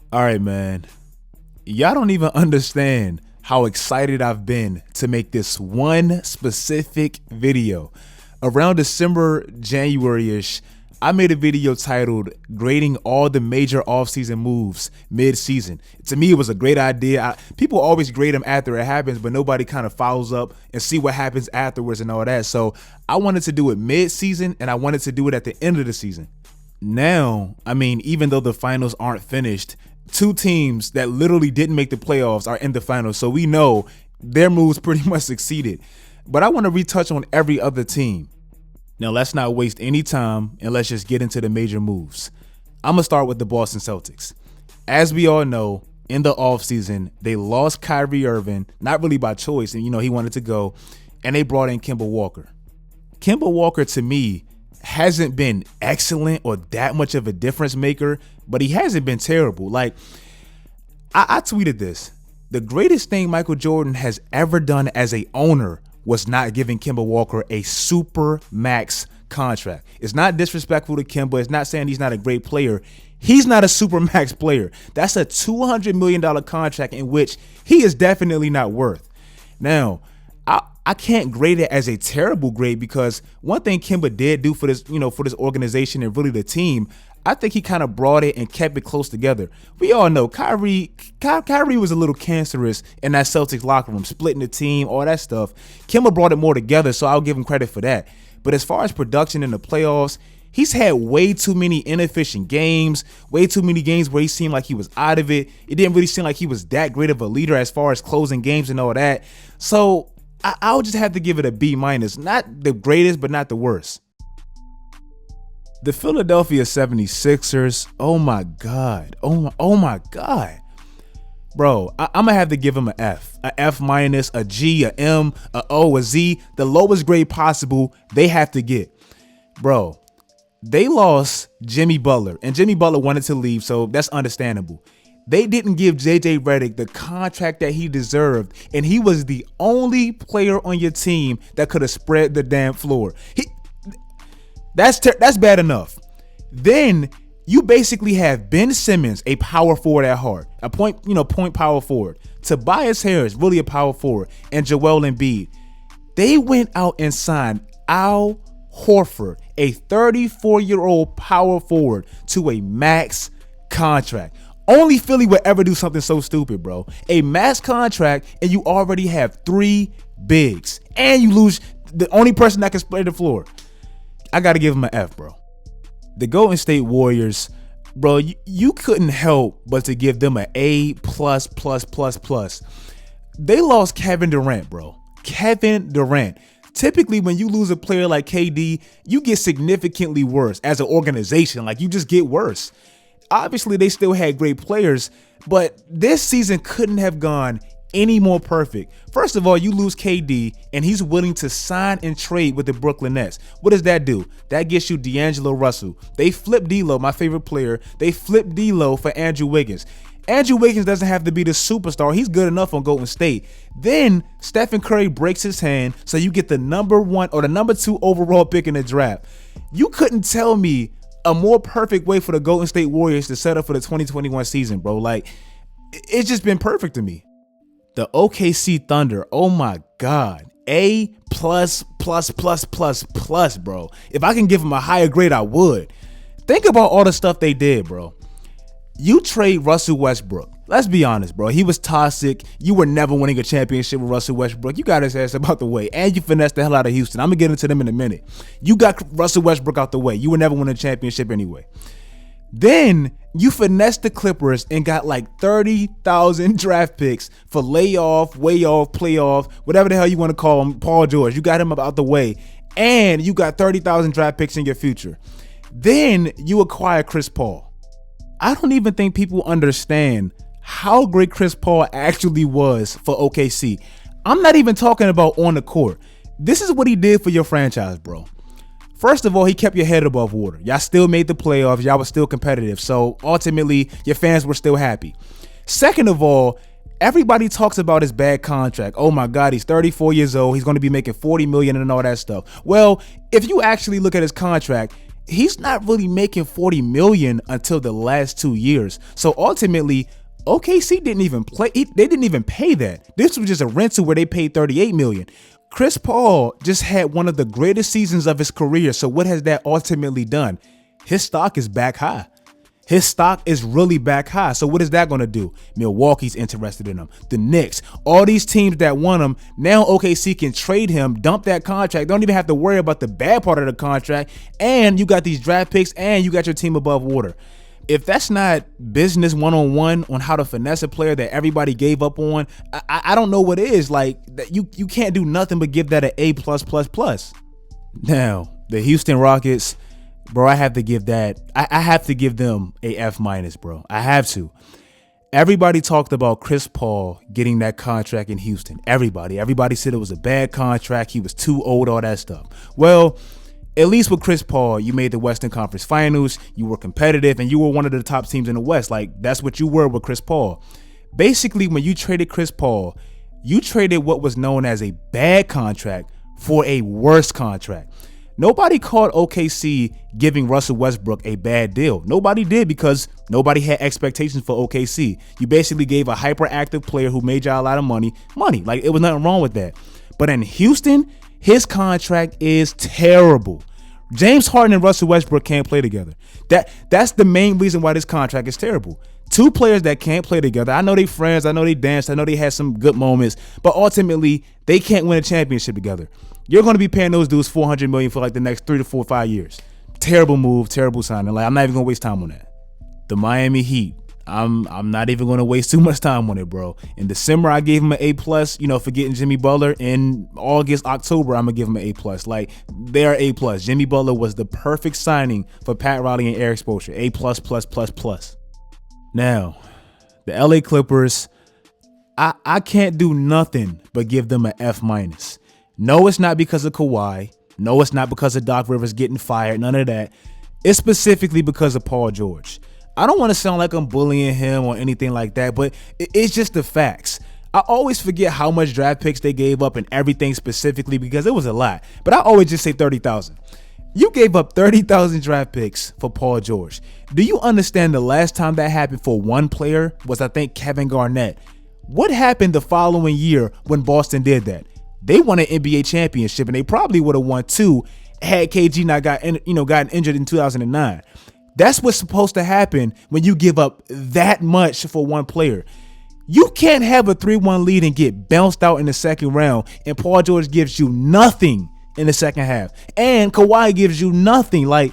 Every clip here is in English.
All right, man. Y'all don't even understand how excited I've been to make this one specific video. Around December, January-ish, I made a video titled grading all the major offseason moves mid-season. To me, it was a great idea. People always grade them after it happens, but nobody kind of follows up and see what happens afterwards and all that. So I wanted to do it mid-season, and I wanted to do it at the end of the season. Now, I mean, even though the finals aren't finished, two teams that literally didn't make the playoffs are in the finals, so we know their moves pretty much succeeded. But I want to retouch on every other team. Now, let's not waste any time and let's just get into the major moves. I'm going to start with the Boston Celtics. As we all know, in the offseason, they lost Kyrie Irving, not really by choice, and he wanted to go, and they brought in Kemba Walker. Kemba Walker, to me, hasn't been excellent or that much of a difference maker, but he hasn't been terrible. Like, I tweeted this. The greatest thing Michael Jordan has ever done as a owner was not giving Kemba Walker a super max contract. It's not disrespectful to Kemba. It's not saying he's not a great player. He's not a super max player. That's a $200 million contract in which he is definitely not worth. Now, I can't grade it as a terrible grade because one thing Kemba did do for this, for this organization and really the team, I think he kind of brought it and kept it close together. We all know Kyrie was a little cancerous in that Celtics locker room, splitting the team, all that stuff. Kemba brought it more together, so I'll give him credit for that. But as far as production in the playoffs, he's had way too many inefficient games, way too many games where he seemed like he was out of it. It didn't really seem like he was that great of a leader as far as closing games and all that. So I'll just have to give it a B-. Not the greatest, but not the worst. The Philadelphia 76ers, oh my God. Oh my God. Bro, I'm going to have to give him an F. A F-, a G, a M, a O, a Z. The lowest grade possible they have to get. Bro, they lost Jimmy Butler, and Jimmy Butler wanted to leave, so that's understandable. They didn't give JJ Redick the contract that he deserved, and he was the only player on your team that could have spread the damn floor. That's bad enough. Then you basically have Ben Simmons, a power forward at heart, a point power forward. Tobias Harris, really a power forward, and Joel Embiid. They went out and signed Al Horford, a 34-year-old power forward, to a max contract. Only Philly would ever do something so stupid, bro. A max contract, and you already have 3 bigs, and you lose the only person that can spread the floor. I got to give him an F, bro. The Golden State Warriors, bro, you couldn't help but to give them an A++++. They lost Kevin Durant, bro. Kevin Durant. Typically, when you lose a player like KD, you get significantly worse as an organization. Like, you just get worse. Obviously, they still had great players, but this season couldn't have gone any more perfect. First of all, you lose KD, and he's willing to sign and trade with the Brooklyn Nets. What does that do? That gets you D'Angelo Russell. They flipped D'Lo, my favorite player. They flipped D'Lo for Andrew Wiggins. Andrew Wiggins doesn't have to be the superstar. He's good enough on Golden State. Then Stephen Curry breaks his hand, so you get the number 1 or the number 2 overall pick in the draft. You couldn't tell me a more perfect way for the Golden State Warriors to set up for the 2021 season, bro. Like, it's just been perfect to me. The OKC Thunder, oh my God, A+++++, bro. If I can give them a higher grade, I would. Think about all the stuff they did, bro. You trade Russell Westbrook. Let's be honest, bro. He was toxic. You were never winning a championship with Russell Westbrook. You got his ass about the way. And you finessed the hell out of Houston. I'm going to get into them in a minute. You got Russell Westbrook out the way. You were never winning a championship anyway. Then you finessed the Clippers and got like 30,000 draft picks for layoff, way off, playoff, whatever the hell you want to call him, Paul George. You got him out the way. And you got 30,000 draft picks in your future. Then you acquire Chris Paul. I don't even think people understand how great Chris Paul actually was for OKC. I'm not even talking about on the court. This is what he did for your franchise, bro. First of all, he kept your head above water. Y'all still made the playoffs. Y'all were still competitive. So ultimately, your fans were still happy. Second of all, everybody talks about his bad contract. Oh my God, he's 34 years old. He's going to be making $40 million and all that stuff. Well, if you actually look at his contract, he's not really making $40 million until the last 2 years. So ultimately, OKC didn't even play. They didn't even pay that. This was just a rental where they paid $38 million. Chris Paul just had one of the greatest seasons of his career. So what has that ultimately done? His stock is back high. His stock is really back high. So what is that going to do? Milwaukee's interested in him. The Knicks, all these teams that want him, now OKC can trade him, dump that contract. Don't even have to worry about the bad part of the contract. And you got these draft picks and you got your team above water. If that's not business one-on-one on how to finesse a player that everybody gave up on, I don't know what is. Like, you can't do nothing but give that an A+++. Now, the Houston Rockets, bro, I have to give that. I have to give them a F-, bro. I have to. Everybody talked about Chris Paul getting that contract in Houston. Everybody said it was a bad contract. He was too old, all that stuff. Well, at least with Chris Paul, you made the Western Conference Finals. You were competitive, and you were one of the top teams in the West. Like, that's what you were with Chris Paul. Basically, when you traded Chris Paul, you traded what was known as a bad contract for a worse contract. Nobody called OKC giving Russell Westbrook a bad deal. Nobody did because nobody had expectations for OKC. You basically gave a hyperactive player who made y'all a lot of money. Like, it was nothing wrong with that. But in Houston, his contract is terrible. James Harden and Russell Westbrook can't play together. That's the main reason why this contract is terrible. Two players that can't play together. I know they friends. I know they danced. I know they had some good moments. But ultimately, they can't win a championship together. You're going to be paying those dudes $400 million for like the next 3 to 4 or 5 years. Terrible move. Terrible signing. Like, I'm not even going to waste time on that. The Miami Heat. I'm not even going to waste too much time on it, bro. In December, I gave him an A+, for getting Jimmy Butler. In August, October, I'm going to give him an A+. Like, they're A+. Jimmy Butler was the perfect signing for Pat Riley and Eric Spoelstra. A++++. Now, the LA Clippers, I can't do nothing but give them an F-. No, it's not because of Kawhi. No, it's not because of Doc Rivers getting fired. None of that. It's specifically because of Paul George. I don't want to sound like I'm bullying him or anything like that, but it's just the facts. I always forget how much draft picks they gave up and everything specifically because it was a lot. But I always just say 30,000. You gave up 30,000 draft picks for Paul George. Do you understand the last time that happened for one player was, I think, Kevin Garnett? What happened the following year when Boston did that? They won an NBA championship, and they probably would have won two had KG not gotten injured in 2009. That's what's supposed to happen when you give up that much for one player. You can't have a 3-1 lead and get bounced out in the second round, and Paul George gives you nothing in the second half, and Kawhi gives you nothing. Like,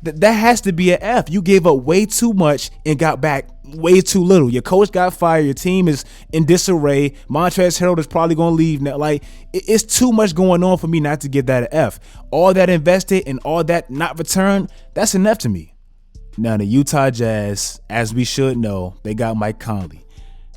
that has to be an F. You gave up way too much and got back way too little. Your coach got fired. Your team is in disarray. Montrezl Harrell is probably going to leave now. Like, it's too much going on for me not to give that an F. All that invested and all that not returned, that's an F to me. Now, the Utah Jazz, as we should know, they got Mike Conley.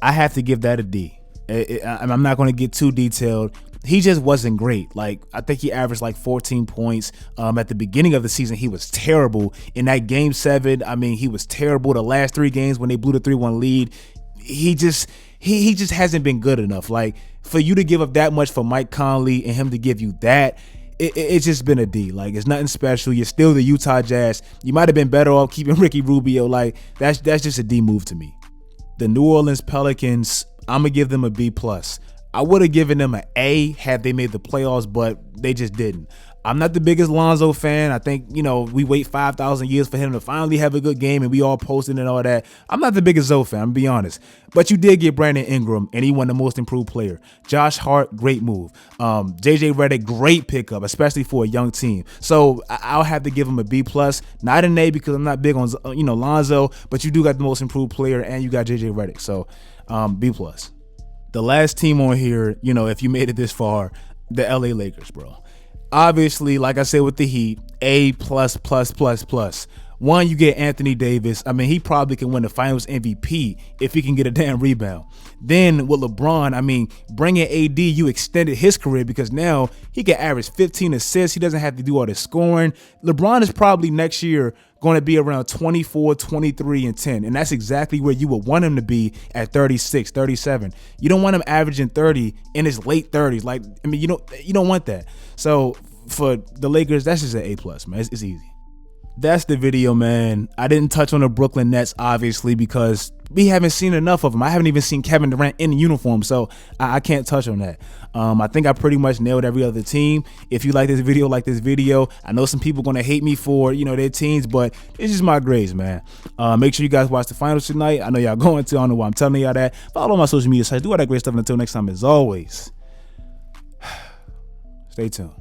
I have to give that a D. I'm not going to get too detailed. He just wasn't great. Like, I think he averaged like 14 points. At the beginning of the season, he was terrible. In that game 7, I mean, he was terrible. The last 3 games when they blew the 3-1 lead, he just hasn't been good enough. Like, for you to give up that much for Mike Conley and him to give you that, it's just been a D. Like, it's nothing special. You're still the Utah Jazz. You might have been better off keeping Ricky Rubio. Like, that's just a D move to me. The New Orleans Pelicans, I'm going to give them a B+. I would have given them an A had they made the playoffs, but they just didn't. I'm not the biggest Lonzo fan. I think, we wait 5,000 years for him to finally have a good game and we all posted and all that. I'm not the biggest Zoe fan, I'm going to be honest. But you did get Brandon Ingram, and he won the most improved player. Josh Hart, great move. JJ Redick, great pickup, especially for a young team. So I'll have to give him a B+. Not an A because I'm not big on, Lonzo, but you do got the most improved player and you got JJ Redick. So B+. The last team on here, if you made it this far, the LA Lakers, bro. Obviously, like I said with the Heat, A++++. One, you get Anthony Davis. I mean, he probably can win the Finals MVP if he can get a damn rebound. Then with LeBron, bringing AD, you extended his career because now he can average 15 assists. He doesn't have to do all this scoring. LeBron is probably next year going to be around 24, 23, and 10. And that's exactly where you would want him to be at 36, 37. You don't want him averaging 30 in his late 30s. Like, you don't want that. So for the Lakers, that's just an A+, man. It's easy. that's the video, man. I didn't touch on the Brooklyn Nets, obviously, because we haven't seen enough of them. I haven't even seen Kevin Durant in uniform, so I can't touch on that. I think I pretty much nailed every other team. If you like this video, I know some people gonna hate me for their teams, but it's just my grades, man. Make sure you guys watch the finals tonight. I know y'all going to. I don't know why I'm telling y'all that. Follow my social media sites. Do all that great stuff. Until next time, as always, stay tuned.